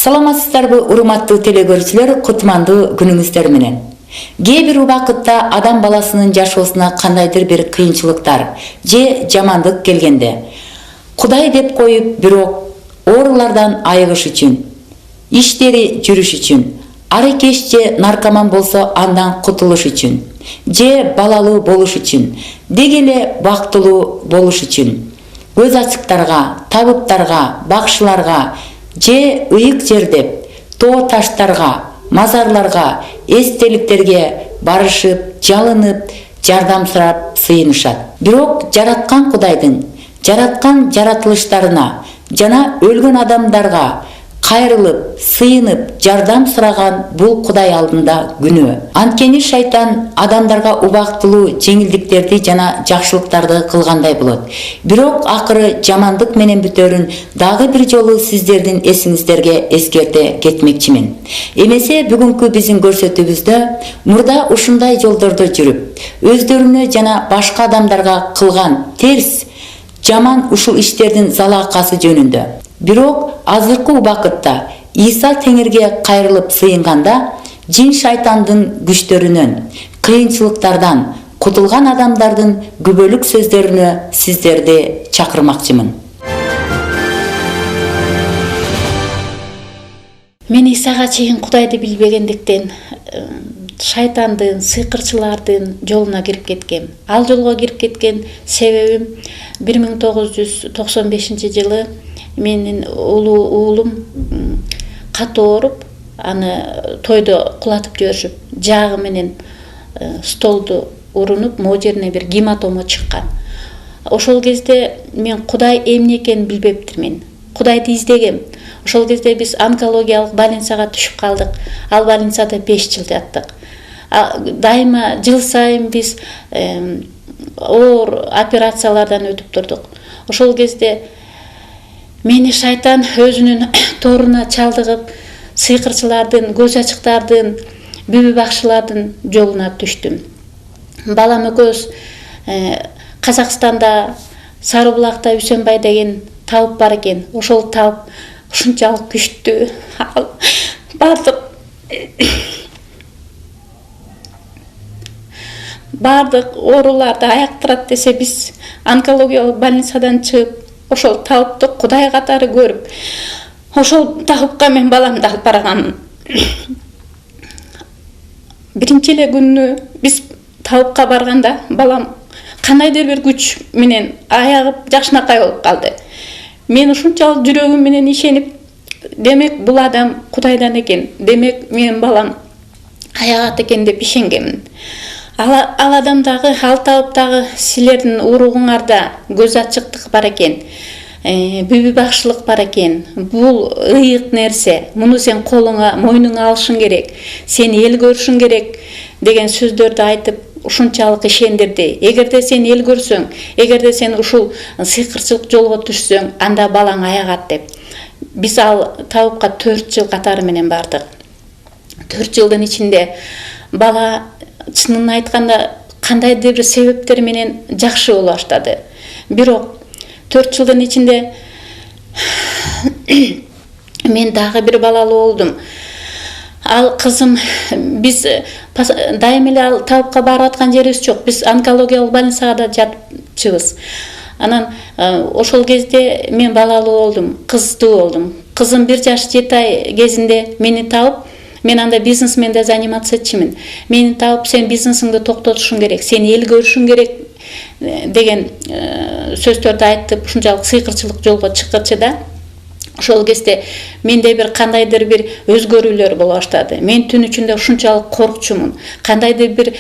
Саламатсыздарбы, урматтуу телекөрүүчүлөр, кутмандуу күнүңүздөр менен. Кээ бир убакытта адам баласынын жашоосуна кандайдыр бир кыйынчылыктар же жамандык келгенде, Кудай деп коюп, бирок оорулардан айыгыш үчүн, иштери жүрүш үчүн, аракеш же наркоман болсо андан кутулуш үчүн, же балалуу болуш үчүн, деги эле бактылуу болуш үчүн, көз ачыктарга, табыттарга, бакшыларга же ыйык жердеп, тоо таштарга, мазарларга, эстеликтерге барышып, жалынып, жардам сурап сыйынышат. Бирок жараткан Кудайдын жараткан жаратылыштарына жана өлгөн адамдарга кайрылып, сыйынып, жардам сураган бул Кудай алдында күнөө. Анткени шайтан адамдарга убактылуу жеңилдиктерди жана жакшылыктарды кылгандай болот. Бирок акыры жамандык менен бүтөрүн дагы бир жолу сиздердин эсиңиздерге эскерте кетмекчимин. Эмесе бүгүнкү биздин көрсөтүүбүздө мурда ушундай жолдордо жүрүп, өздөрүнө жана башка адамдарга кылган терс, жаман ушул иштердин залаакасы жөнүндө. Бирок азыркы убакытта Иса Теңирге кайрылып сыйынганда, жин шайтандын күчтөрүнөн, кыйынчылыктардан кутулган адамдардын күбөлүк сөздөрүнө сиздерди чакырмакчымын. Мен Исага чейин Кудайды билбегендиктен шайтандын, сыйкырчылардын жолуна кирип кеткем. Ал жолго кирип кеткен себебим 1995 жылы менин уулум катуу ооруп, аны тойдо кулатып жиберишип, жагы менен столду урунуп, могу жерине бир гематома чыккан. Ошол кезде мен Кудай эмне экенин билбептирмин. Кудайды издегем. Ошол кезде биз онкологиялык больницага түшүп калдык. Ал больницада 5 жыл жаттык. Дайыма жыл сайын биз оор операциялардан өтүп турдук. Ошол кезде мени шайтан өзүнүн торуна чалдыгып, сыйкырчылардын, көз ачыктардын, бүбү бакшылардын жолуна түштүм. Балам экөөбүз Казакстанда Сары Булакта Үсөнбай деген табып бар экен. Ошол табып ушунчалык күчтүү. Бардык ооруларды айыктырат десе, биз онкологиялык больницадан чыгып, ошол табыпты Кудай катары көрүп, ошол табыпка мен баламды алып барганмын. Биринчи эле күнү биз табыпка барганда балам кандайдыр бир күч менен аягып жакшынакай болуп калды. Мен ушунчалык жүрөгүм менен ишенип, демек бул адам Кудайдан экен, демек менин балам аягат экен деп ишенгемин. Ал адамдагы, ал табыптагы силердин уругуңарда көз ачыктык бар экен, бүбү бакшылык бар экен. Бул ыйык нерсе. Муну сен колуңа, мойнуңа алышың керек. Сен эл көрүшүң керек деген сөздөрдү айтып, ушунчалык ишендирди. Эгерде сен эл көрсөң, эгерде сен ушул сыйкырчылык жолго түшсөң, анда балаң аягат деп. Биз ал табыпка 4 жыл катары менен бардык. 4 жылдын ичинде бала чынын айтканда кандайдыр бир себептер менен жакшы боло баштады. Бирок 4 жылдын ичинде мен дагы бир балалуу болдум. Ал кызым, биз дайым эле ал табыпка барып аткан жерибиз жок. Биз онкологиялык больницага да жатчыбыз. Анан ошол кезде мен балалуу болдум, кыздуу болдум. Кызым 1 жаш 7 ай кезинде мени табып, мен анда бизнесменде заниматься этчимин. Мени табып, сен бизнесиңди токтотушуң керек, сен эл көрүшүң керек деген сөздөрдү айтып, ушунчалык сыйкырчылык жолго чыккычы да. Ошол кезде менде бир кандайдыр бир өзгөрүүлөр боло баштады. Мен түн ичинде ушунчалык коркчумун. Кандайдыр бир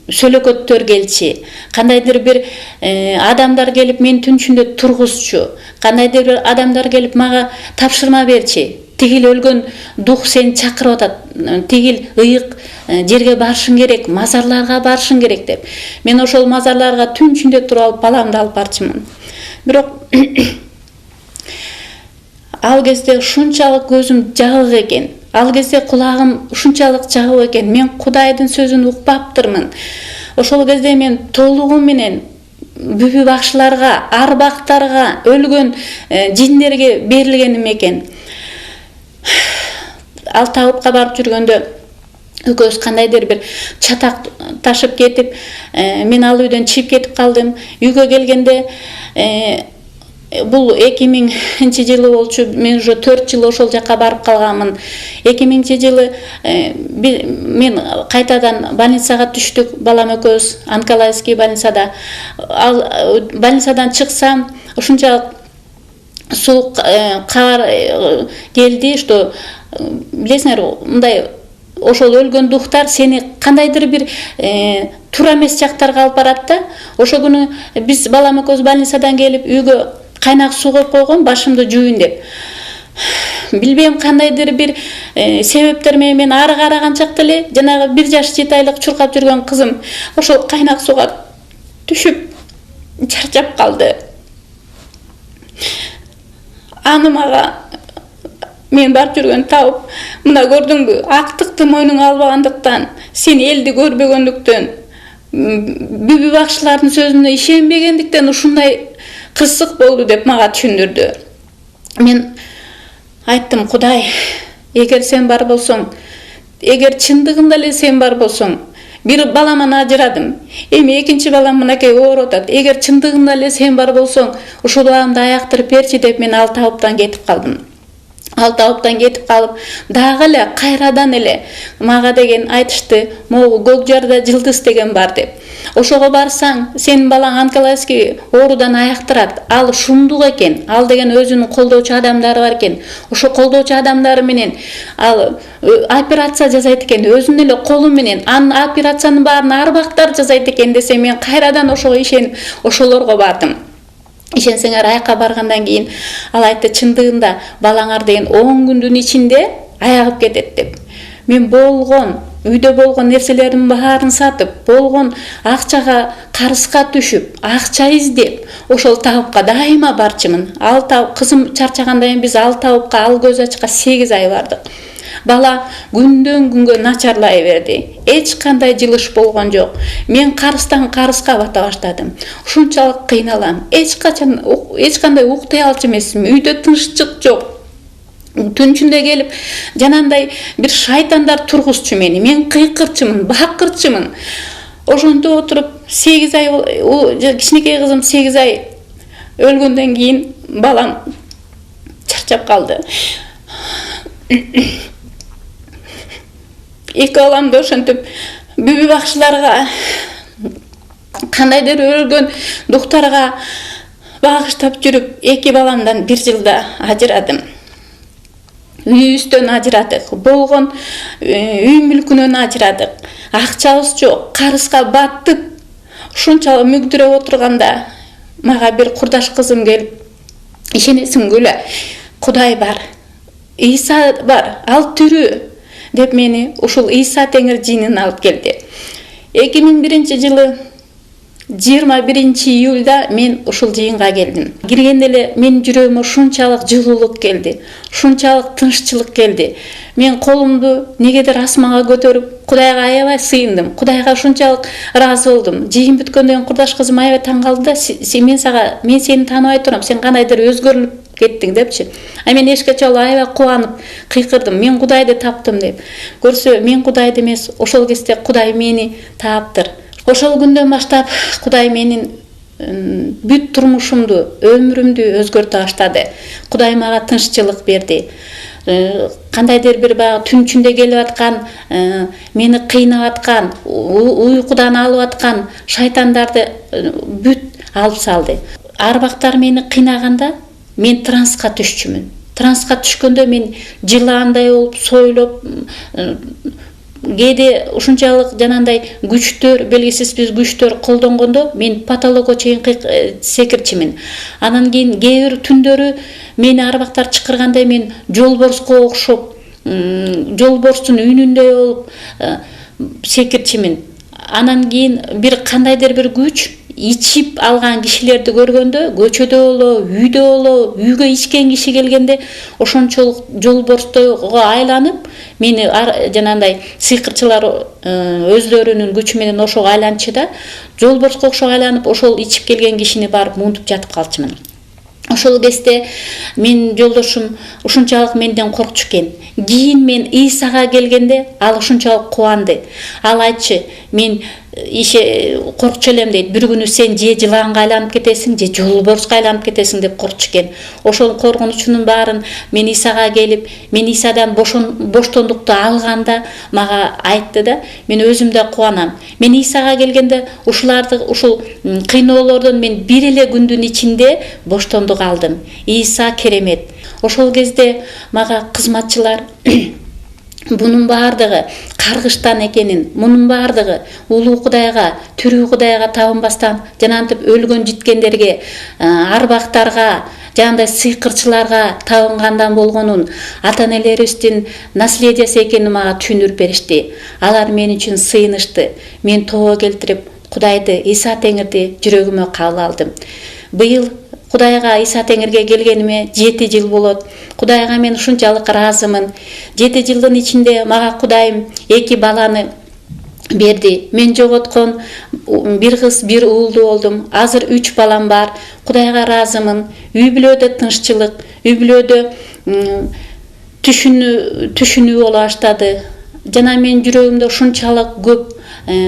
сөлөкөттөр келчи, кандайдыр бир адамдар келип мен түн ичинде тургузчу, кандайдыр бир адамдар келип мага тапшырма берчи. Тигил өлгөн дух сени чакырып атат, тигил ыйык жерге барышың керек, мазарларга барышың керек деп. Мен ошол мазарларга түн ичинде туруп алып баламды алып барчымын. Бирок ал кезде ушунчалык көзүм жабык экен. Ал кезде кулагым ушунчалык жабык экен. Мен Кудайдын сөзүн укпаптырмын. Ошол кезде мен толугу менен бүбү бакшыларга, арбактарга, өлгөн жиндерге берилгеним экен. Ал табыпка барып жүргөндө экөөбүз кандайдыр бир чатак ташып кетип, мен ал үйдөн чыгып кетип калдым. Үйгө келгенде бул 2000-жылы болчу. Мен уже 4 жыл ошол жака барып калганмын. 2000-жылы мен кайтадан больницага түштүк. Балам экөөбүз онкологический больницада. Ал больницадан чыксам, ушунчалык суук кабар келди, что билесиңер, мындай ошол өлгөн духтар сени кандайдыр бир туура эмес жактарга алып барат да. Ошо күнү биз балам экөөбүз больницадан келип үйгө кайнак суу коюп койгон, башымды жууйн деп. Билбейм кандайдыр бир себептер менен мен ары караганчак деле жанагы 1 жаш 7 айлык чуркап жүргөн кызым ошол кайнак сууга түшүп чарчап калды. Аны мага мен барып жүргөн табып, мына көрдүңбү, актыкты мойнуңа албагандыктан, сен элди көрбөгөндүктөн, бүбү бакчылардын сөзүнө ишенбегендиктен ушундай кырсык болду деп мага түшүндүрдү. Мен айттым, Кудай, эгер сен бар болсоң, эгер чындыгында эле сен бар болсоң, бир баламан ажырадым. Эми экинчи балам мынакей ооруп атат. Эгер чындыгында эле сен бар болсоң, ушул баламды аяктырып берчи деп мен ал табыптан кетип калдым. Ал табыптан кетип калып, дагы эле кайрадан эле мага деген айтышты, могу көк жарда жылдыз деген бар деп. Ошого барсаң, сенин балаң онкологический оорудан аяктырат. Ал шумдук экен. Ал деген өзүнүн колдоочу адамдары бар экен. Ошо колдоочу адамдары менен ал операция жасайт экен, өзүнүн эле колу менен. Анын операциянын баарын арбактар жасайт экен десе, мен кайрадан ошого ишенип, ошолорго бардым. Ишенсеңер, аяка баргандан кийин ал айтты, чындыгында балаңар деген 10 күндүн ичинде аягып кетет деп. Мен үйдө болгон нерселердин баарын сатып, болгон акчага карызга түшүп, акча издеп, ошол табыпка дайыма барчымын. Ал табып, кызым чарчагандан кийин биз ал табыпка, ал көз ачка 8 ай бардык. Бала күндөн күнгө начарлай берди. Эч кандай жылыш болгон жок. Мен карыздан карызга бата баштадым. Ушунчалык кыйналам. Эч кандай уктай алчу эмесмин. Үйдө тынччык жок. Түн ичинде келип, жанандай бир шайтандар тургузчу мени. Мен кыйкырчумун, бакырчумун. Ошонтип отуруп 8 ай, кичинекей кызым 8 ай өлгөндөн кийин балам чарчап калды. Эки баламды ошентип бүбү бакчыларга, кандайдыр өлгөн дуктарга багыштап жүрүп, 2 баламдан 1 жылда ажырадым. Үйүбүздөн ажырадык, болгон үй мүлкүнөн ажырадык. Акчабыз жок, карызга баттып, ушунчалык мүгдүрөп отурганда мага бир курдаш кызым келип, ишенесиң Гүлө, Кудай бар, Иса бар, ал тирүү деп мени ушул Иса Теңир жинин алып келди. 2001 жылы 21 июлда мен ушул жыйынга келдим. Киргенде эле менин жүрөгүмө ушунчалык жылуулук келди, ушунчалык тынччылык келди. Мен колумду негедир асманга көтөрүп, Кудайга аябай сыйындым. Кудайга ушунчалык ыраазы болдум. Жыйын бүткөндөн курдаш кызым аябай таң калды да, мен сени тааныбай турам, сен кандайдыр өзгөрүлүп кеттиң депчи. Мен эшикке аябай кубанып кыйкырдым. Мен Кудайды таптым деп. Көрсө, мен Кудайды эмес, ошол кезде Кудай мени тааптыр. Ошол күндөн баштап Кудай менин бүт турмушумду, өмүрүмдү өзгөртө баштады. Кудай мага тынччылык берди. Кандайдыр бир баягы түн ичинде келип аткан, мени кыйнап аткан, уйкудан алып аткан шайтандарды бүт алып салды. Арбактар мени кыйнаганда мен транска түшчүмүн. Транска түшкөндө мен жылаандай болуп, сойлоп, кээде ушунчалык жанандай күчтөр, белгисиз бир күчтөр колдонгондо мен потолокко чейин секирчимин. Анан кийин кээ бир түндөрү мени арбактар чакырганда мен жолборско окшоп, жолборстун үнүндөй болуп секирчимин. Анан кийин бир кандайдыр бир күч ичип алган кишилерди көргөндө, көчөдө боло, үйдө боло, үйгө ичкен киши келгенде ошончолук жолборстойго айланып, мени жанандай сыйкырчылар өздөрүнүн күчү менен ошого айланчы да, жолборско окшоп айланып, ошол ичип келген кишини барып муунтуп жатып калчымын. Ошол кезде менин жолдошум ушунчалык менден коркчу экен. Кийин мен Исага келгенде ал ушунчалык кубанды. Ал айтчы, мен ише коркчу элем дейт. Бир күнү сен же жылаанга айланып кетесиң, же жолборско айланып кетесиң деп коркчу экен. Ошол коркунучунун баарын мен Исага келип, мен Исадан боштондукту алганда мага айтты да, мен өзүм да кубанам. Мен Исага келгенде ушул кыйноолордон мен бир эле күндүн ичинде боштондук алдым. Иса керемет. Ошол кезде мага кызматчылар бунун баардыгы каргыштан экенин, мунун баардыгы улуу Кудайга, тирүү Кудайга табынбастан, жанагынтип өлгөн житкендерге, арбактарга, жандай сыйкырчыларга табынгандан болгонун, ата-энелерибиздин наследиясы экенин мага түшүндүрүп беришти. Алар мен үчүн сыйынышты. Мен тоо келтирип, Кудайды, Иса Теңирди жүрөгүмө кабыл алдым. Быйыл Кудайга, Иса Теңирге келгениме 7 жыл болот. Кудайга мен ушунчалык ыраазымын. 7 жылдын ичинде мага Кудайым 2 баланы берди. Мен жоготкон бир кыз, бир уулду болдум. Азыр 3 балам бар. Кудайга ыраазымын. Үй бүлөдө тынччылык, үй бүлөдө түшүнүү боло баштады. Жана мен жүрөгүмдө ушунчалык көп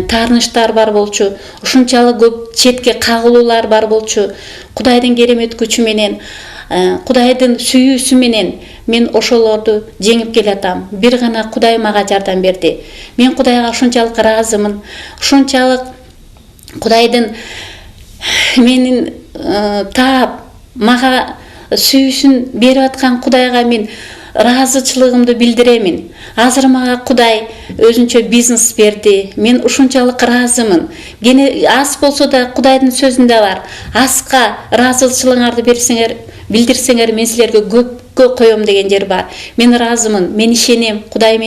таарынычтар бар болчу, ушунчалык көп четке кагылуулар бар болчу. Кудайдын керемет күчү менен, Кудайдын сүйүүсү менен мен ошолорду жеңип келатам. Бир гана Кудай мага жардам берди. Мен Кудайга ушунчалык ыраазымын. Ушунчалык Кудайдын менин таап мага сүйүүсүн берип аткан Кудайга мен ыраазычылыгымды билдиремин. Азыр мага Кудай өзүнчө бизнес берди. Мен ушунчалык ыраазымын. Кене аз болсо да Кудайдын сөзүндө бар. Аска ыраазычылыгыңарды берсеңер, билдирсеңер, мен силерге көпкө коем деген жер бар. Мен ыраазымын. Мен ишенем. Кудай